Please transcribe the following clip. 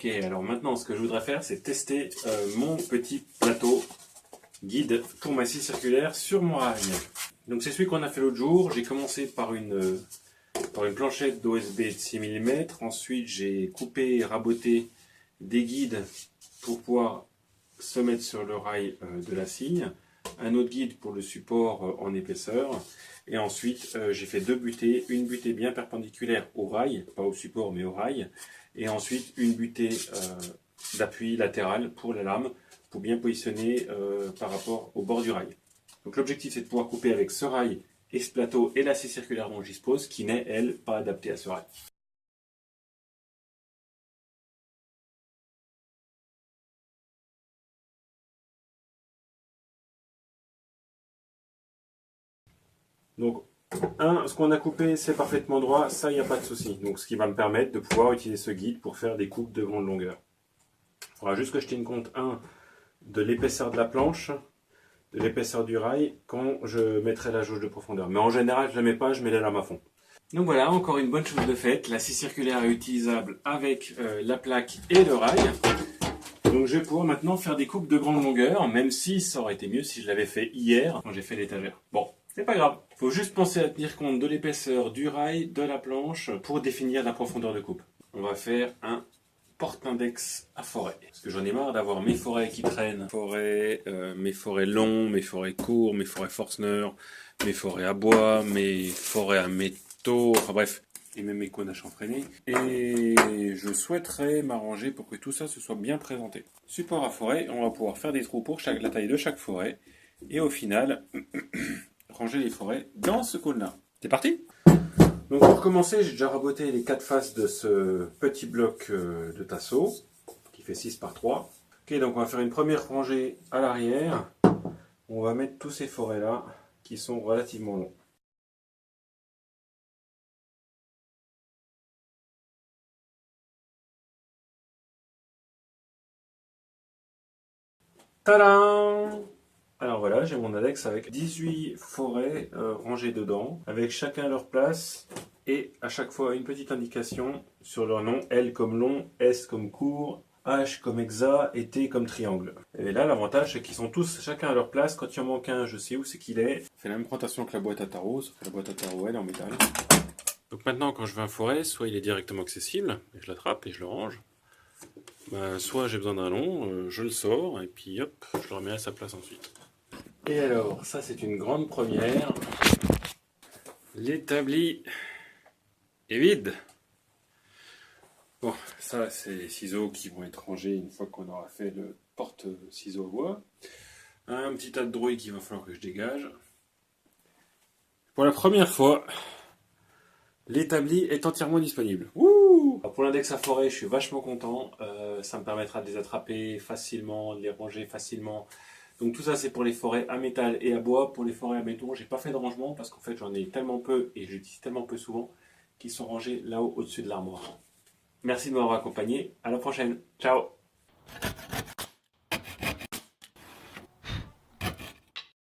Ok, alors maintenant ce que je voudrais faire, c'est tester mon petit plateau guide pour ma scie circulaire sur mon rail. Donc c'est celui qu'on a fait l'autre jour. J'ai commencé par une planchette d'OSB de 6 mm. Ensuite j'ai coupé et raboté des guides pour pouvoir se mettre sur le rail de la scie. Un autre guide pour le support en épaisseur. Et ensuite j'ai fait deux butées. Une butée bien perpendiculaire au rail, pas au support mais au rail. Et ensuite une butée d'appui latéral pour la lame, pour bien positionner par rapport au bord du rail. Donc l'objectif c'est de pouvoir couper avec ce rail et ce plateau et la scie circulaire dont je dispose, qui n'est elle pas adaptée à ce rail. Donc ce qu'on a coupé c'est parfaitement droit, ça il n'y a pas de souci. Donc ce qui va me permettre de pouvoir utiliser ce guide pour faire des coupes de grande longueur. Il faudra juste que je tienne compte de l'épaisseur de la planche, de l'épaisseur du rail quand je mettrai la jauge de profondeur. Mais en général, je ne la mets pas, je mets la lame à fond. Donc voilà, encore une bonne chose de faite. La scie circulaire est utilisable avec la plaque et le rail. Donc je vais pouvoir maintenant faire des coupes de grande longueur, même si ça aurait été mieux si je l'avais fait hier quand j'ai fait l'étagère. Bon, c'est pas grave. Il faut juste penser à tenir compte de l'épaisseur du rail, de la planche, pour définir la profondeur de coupe. On va faire un porte-index à forêt. Parce que j'en ai marre d'avoir mes forêts qui traînent. Mes forêts longs, mes forêts courts, mes forêts Forstner, mes forêts à bois, mes forêts à métaux, enfin bref. Et même mes cônes à chanfreiner. Et je souhaiterais m'arranger pour que tout ça se soit bien présenté. Support à forêt, on va pouvoir faire des trous pour la taille de chaque forêt. Et au final, ranger les forêts dans ce cône-là. C'est parti ? Donc pour commencer, j'ai déjà raboté les 4 faces de ce petit bloc de tasseau qui fait 6 par 3. Ok, donc on va faire une première rangée à l'arrière. On va mettre tous ces forêts là qui sont relativement longs. Tadam! Alors voilà, j'ai mon index avec 18 forêts rangées dedans, avec chacun leur place et à chaque fois une petite indication sur leur nom, L comme long, S comme court, H comme hexa et T comme triangle. Et là, l'avantage, c'est qu'ils sont tous chacun à leur place. Quand il en manque un, je sais où c'est qu'il est. C'est la même présentation que la boîte à tarot, sauf que la boîte à tarot, elle est en métal. Donc maintenant, quand je vais en forêt, soit il est directement accessible, et je l'attrape et je le range. Soit j'ai besoin d'un long, je le sors, et puis hop, je le remets à sa place ensuite. Et alors, ça c'est une grande première. L'établi est vide. Bon, ça c'est les ciseaux qui vont être rangés une fois qu'on aura fait le porte-ciseaux à bois. Un petit tas de drouille qu'il va falloir que je dégage. Pour la première fois, l'établi est entièrement disponible. Wouh! Pour l'index à forêt, je suis vachement content. Ça me permettra de les attraper facilement, de les ranger facilement. Donc tout ça c'est pour les forêts à métal et à bois. Pour les forêts à béton, j'ai pas fait de rangement parce qu'en fait j'en ai tellement peu et j'utilise tellement peu souvent qu'ils sont rangés là-haut au-dessus de l'armoire. Merci de m'avoir accompagné. À la prochaine. Ciao!